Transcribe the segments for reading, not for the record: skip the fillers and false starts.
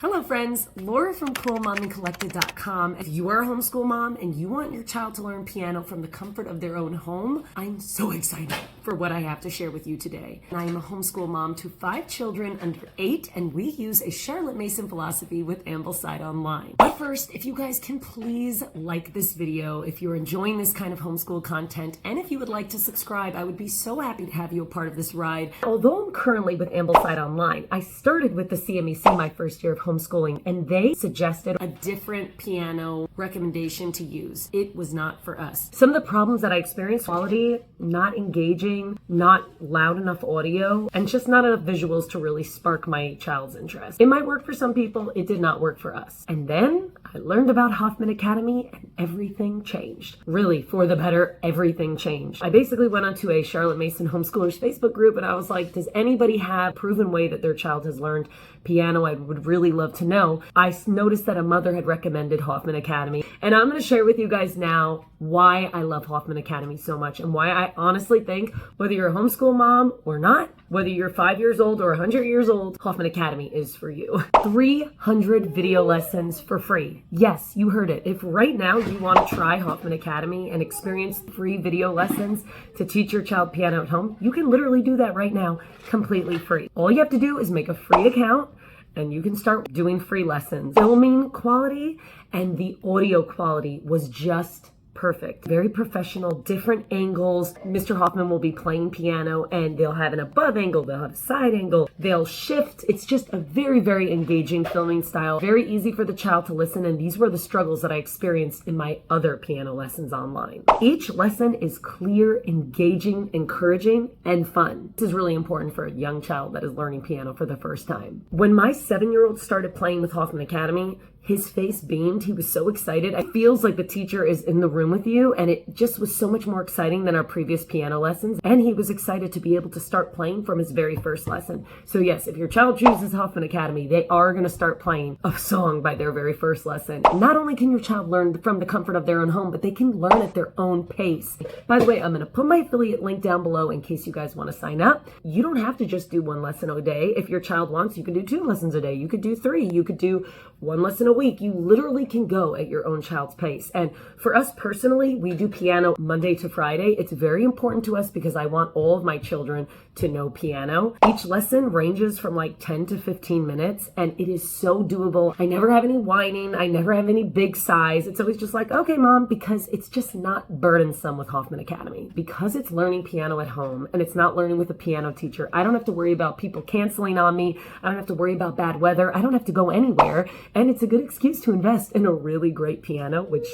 Hello friends, Laura from CoolMomAndCollected.com. If you are a homeschool mom and you want your child to learn piano from the comfort of their own home, I'm so excited for what I have to share with you today. I am a homeschool mom to 5 children under 8, and we use a Charlotte Mason philosophy with Ambleside Online. But first, if you guys can please like this video, if you're enjoying this kind of homeschool content, and if you would like to subscribe, I would be so happy to have you a part of this ride. Although I'm currently with Ambleside Online, I started with the CMEC my first year of homeschooling, and they suggested a different piano recommendation to use. It was not for us. Some of the problems that I experienced: quality, not engaging, not loud enough audio, and just not enough visuals to really spark my child's interest. It might work for some people, it did not work for us. And then I learned about Hoffman Academy and everything changed. Really, for the better, everything changed. I basically went onto a Charlotte Mason Homeschoolers Facebook group and I was like, does anybody have a proven way that their child has learned piano? I would really love to know. I noticed that a mother had recommended Hoffman Academy, and I'm going to share with you guys now why I love Hoffman Academy so much and why I honestly think whether you're a homeschool mom or not, whether you're 5 years old or 100 years old, Hoffman Academy is for you. 300 video lessons for free. Yes, you heard it. If right now you want to try Hoffman Academy and experience free video lessons to teach your child piano at home, you can literally do that right now, completely free. All you have to do is make a free account and you can start doing free lessons. Filming quality and the audio quality was just perfect. Very professional, different angles. Mr. Hoffman will be playing piano and they'll have an above angle, they'll have a side angle, they'll shift. It's just a very, very engaging filming style. Very easy for the child to listen, and these were the struggles that I experienced in my other piano lessons online. Each lesson is clear, engaging, encouraging, and fun. This is really important for a young child that is learning piano for the first time. When my 7-year-old started playing with Hoffman Academy, his face beamed. He was so excited. It feels like the teacher is in the room with you, and it just was so much more exciting than our previous piano lessons. And he was excited to be able to start playing from his very first lesson. So yes, if your child chooses Hoffman Academy, they are going to start playing a song by their very first lesson. Not only can your child learn from the comfort of their own home, but they can learn at their own pace. By the way, I'm going to put my affiliate link down below in case you guys want to sign up. You don't have to just do 1 lesson a day. If your child wants, you can do 2 lessons a day. You could do 3. You could do 1 lesson a week. You literally can go at your own child's pace. And for us personally, we do piano Monday to Friday. It's very important to us because I want all of my children to know piano. Each lesson ranges from like 10 to 15 minutes, and it is so doable. I never have any whining. I never have any big sighs. It's always just like, okay, mom, because it's just not burdensome with Hoffman Academy. Because it's learning piano at home and it's not learning with a piano teacher, I don't have to worry about people canceling on me. I don't have to worry about bad weather. I don't have to go anywhere. And it's a good excuse to invest in a really great piano, which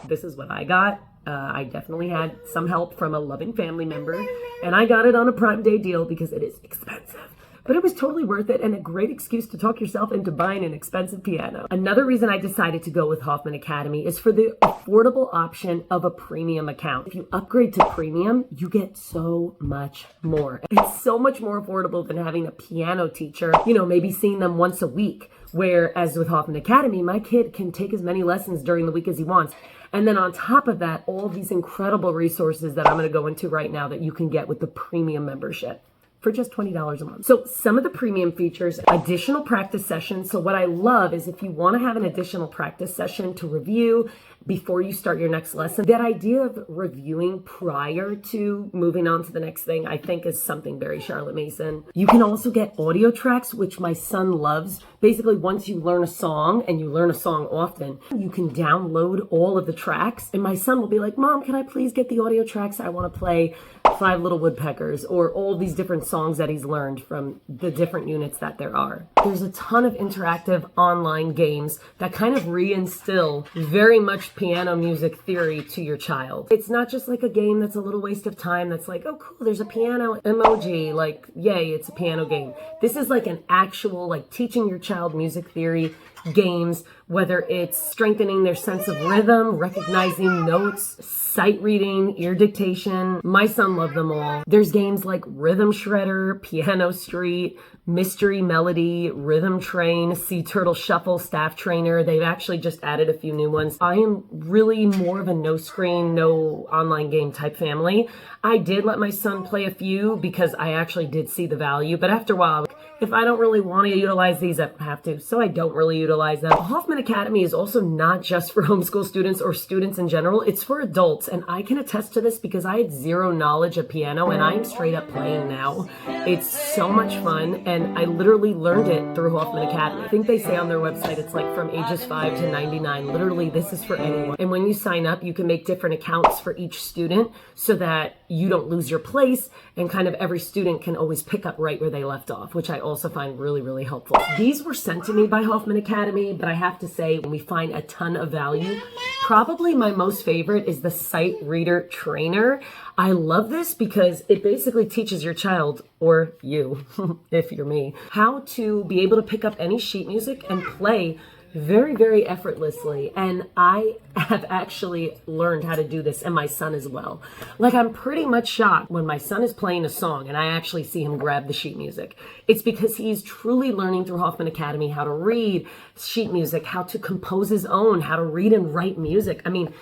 this is what I got. I definitely had some help from a loving family member, and I got it on a Prime Day deal because it is expensive. But it was totally worth it and a great excuse to talk yourself into buying an expensive piano. Another reason I decided to go with Hoffman Academy is for the affordable option of a premium account. If you upgrade to premium, you get so much more. It's so much more affordable than having a piano teacher, maybe seeing them once a week. Whereas with Hoffman Academy, my kid can take as many lessons during the week as he wants. And then on top of that, all these incredible resources that I'm going to go into right now that you can get with the premium membership for just $20 a month. So some of the premium features: additional practice sessions. So what I love is if you want to have an additional practice session to review before you start your next lesson, that idea of reviewing prior to moving on to the next thing, I think is something very Charlotte Mason. You can also get audio tracks, which my son loves. Basically, once you learn a song, and you learn a song often, you can download all of the tracks. And my son will be like, Mom, can I please get the audio tracks? I want to play 5 Little Woodpeckers, or all these different songs that he's learned from the different units that there are. There's a ton of interactive online games that kind of reinstill very much piano music theory to your child. It's not just like a game that's a little waste of time that's like, oh cool, there's a piano emoji, like yay, it's a piano game. This is like an actual, like, teaching your child music theory games, whether it's strengthening their sense of rhythm, recognizing notes, sight reading, ear dictation. My son loved them all. There's games like Rhythm Shredder, Piano Street, Mystery Melody, Rhythm Train, Sea Turtle Shuffle, Staff Trainer. They've actually just added a few new ones. I am really more of a no screen, no online game type family. I did let my son play a few because I actually did see the value, but after a while, if I don't really want to utilize these, I have to, so I don't really utilize them. Hoffman Academy is also not just for homeschool students or students in general, it's for adults. And I can attest to this because I had zero knowledge of piano and I'm straight up playing now. It's so much fun and I literally learned it through Hoffman Academy. I think they say on their website it's like from ages 5 to 99. Literally, this is for anyone. And when you sign up, you can make different accounts for each student so that you don't lose your place and kind of every student can always pick up right where they left off, which I also find really, really helpful. These were sent to me by Hoffman Academy, but I have to say we find a ton of value. Probably my most favorite is the Sight Reader Trainer. I love this because it basically teaches your child, or you, if you're me, how to be able to pick up any sheet music and play very, very effortlessly. And I have actually learned how to do this, and my son as well. Like, I'm pretty much shocked when my son is playing a song and I actually see him grab the sheet music. It's because he's truly learning through Hoffman Academy how to read sheet music, how to compose his own, how to read and write music. I mean,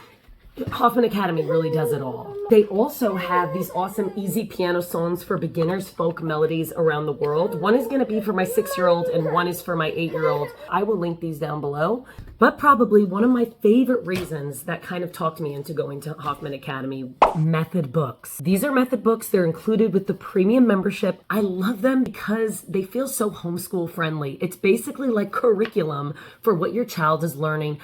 Hoffman Academy really does it all. They also have these awesome easy piano songs for beginners, folk melodies around the world. One is going to be for my 6-year-old and one is for my 8-year-old. I will link these down below. But probably one of my favorite reasons that kind of talked me into going to Hoffman Academy, method books. These are method books. They're included with the premium membership. I love them because they feel so homeschool friendly. It's basically like curriculum for what your child is learning.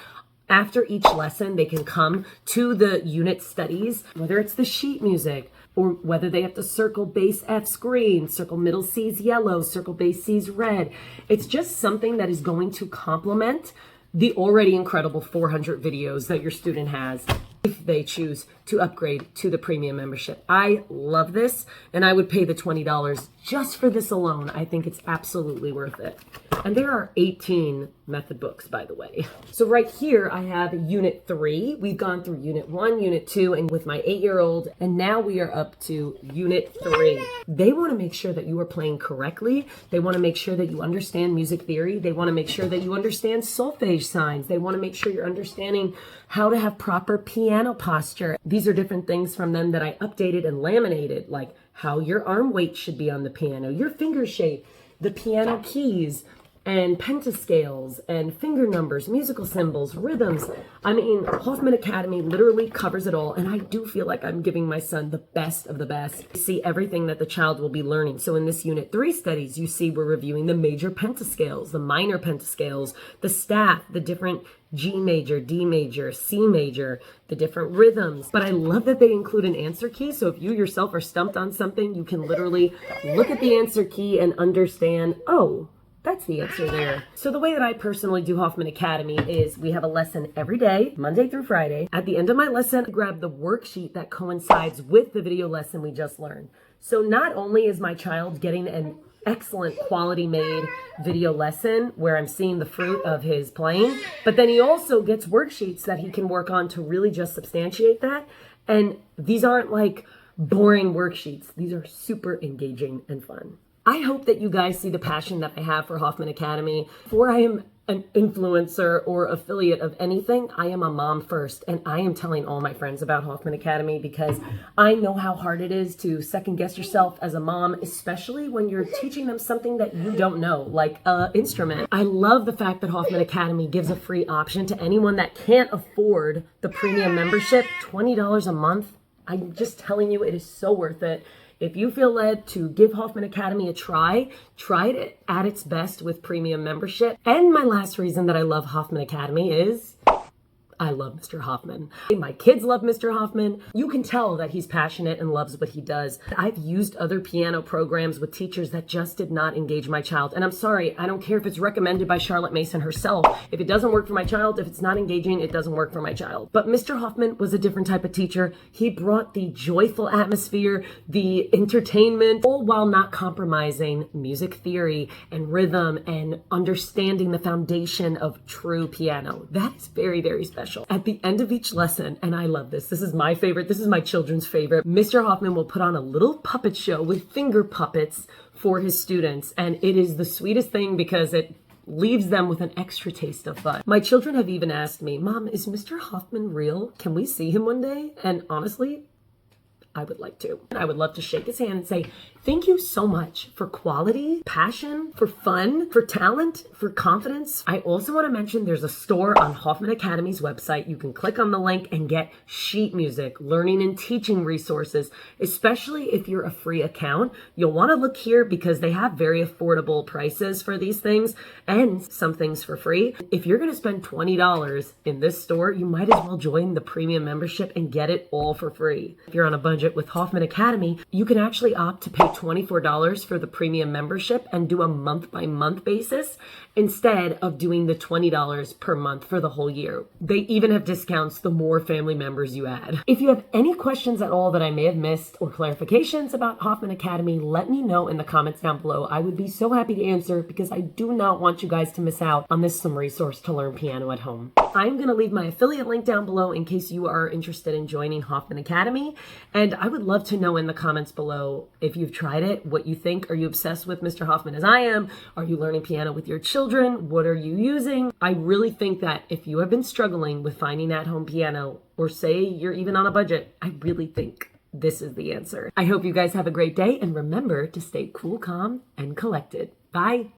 After each lesson, they can come to the unit studies, whether it's the sheet music or whether they have to circle bass F's green, circle middle C's yellow, circle bass C's red. It's just something that is going to complement the already incredible 400 videos that your student has if they choose to upgrade to the premium membership. I love this, and I would pay the $20 just for this alone. I think it's absolutely worth it. And there are 18 method books, by the way. So right here, I have Unit 3. We've gone through Unit 1, Unit 2, and with my 8-year-old, and now we are up to Unit 3. They want to make sure that you are playing correctly. They want to make sure that you understand music theory. They want to make sure that you understand solfege signs. They want to make sure you're understanding how to have proper piano posture. These are different things from them that I updated and laminated, like how your arm weight should be on the piano, your finger shape, the piano keys, and pentascales and finger numbers, musical symbols, rhythms. I mean, Hoffman Academy literally covers it all, and I do feel like I'm giving my son the best of the best. You see everything that the child will be learning. So in this Unit 3 studies, you see we're reviewing the major pentascales, the minor pentascales, the staff, the different G major, D major, C major, the different rhythms. But I love that they include an answer key. So if you yourself are stumped on something, you can literally look at the answer key and understand, oh, that's the answer there. So the way that I personally do Hoffman Academy is we have a lesson every day, Monday through Friday. At the end of my lesson, I grab the worksheet that coincides with the video lesson we just learned. So not only is my child getting an excellent quality made video lesson where I'm seeing the fruit of his playing, but then he also gets worksheets that he can work on to really just substantiate that. And these aren't like boring worksheets. These are super engaging and fun. I hope that you guys see the passion that I have for Hoffman Academy. Before I am an influencer or affiliate of anything, I am a mom first, and I am telling all my friends about Hoffman Academy because I know how hard it is to second guess yourself as a mom, especially when you're teaching them something that you don't know, like an instrument. I love the fact that Hoffman Academy gives a free option to anyone that can't afford the premium membership, $20 a month. I'm just telling you, it is so worth it. If you feel led to give Hoffman Academy a try it at its best with premium membership. And my last reason that I love Hoffman Academy is I love Mr. Hoffman. My kids love Mr. Hoffman. You can tell that he's passionate and loves what he does. I've used other piano programs with teachers that just did not engage my child. And I'm sorry, I don't care if it's recommended by Charlotte Mason herself. If it doesn't work for my child, if it's not engaging, it doesn't work for my child. But Mr. Hoffman was a different type of teacher. He brought the joyful atmosphere, the entertainment, all while not compromising music theory and rhythm and understanding the foundation of true piano. That is very, very special. At the end of each lesson, and I love this, this is my favorite, this is my children's favorite, Mr. Hoffman will put on a little puppet show with finger puppets for his students, and it is the sweetest thing because it leaves them with an extra taste of fun. My children have even asked me, Mom, is Mr. Hoffman real? Can we see him one day? And honestly, I would like to. I would love to shake his hand and say, thank you so much for quality, passion, for fun, for talent, for confidence. I also want to mention there's a store on Hoffman Academy's website. You can click on the link and get sheet music, learning and teaching resources, especially if you're a free account. You'll want to look here because they have very affordable prices for these things and some things for free. If you're going to spend $20 in this store, you might as well join the premium membership and get it all for free. If you're on a budget with Hoffman Academy, you can actually opt to pay $24 for the premium membership and do a month-by-month basis instead of doing the $20 per month for the whole year. They even have discounts the more family members you add. If you have any questions at all that I may have missed or clarifications about Hoffman Academy, let me know in the comments down below. I would be so happy to answer because I do not want you guys to miss out on this some resource to learn piano at home. I'm going to leave my affiliate link down below in case you are interested in joining Hoffman Academy. And I would love to know in the comments below if you've tried it, what you think. Are you obsessed with Mr. Hoffman as I am? Are you learning piano with your children? What are you using? I really think that if you have been struggling with finding at-home piano, or say you're even on a budget, I really think this is the answer. I hope you guys have a great day, and remember to stay cool, calm, and collected. Bye.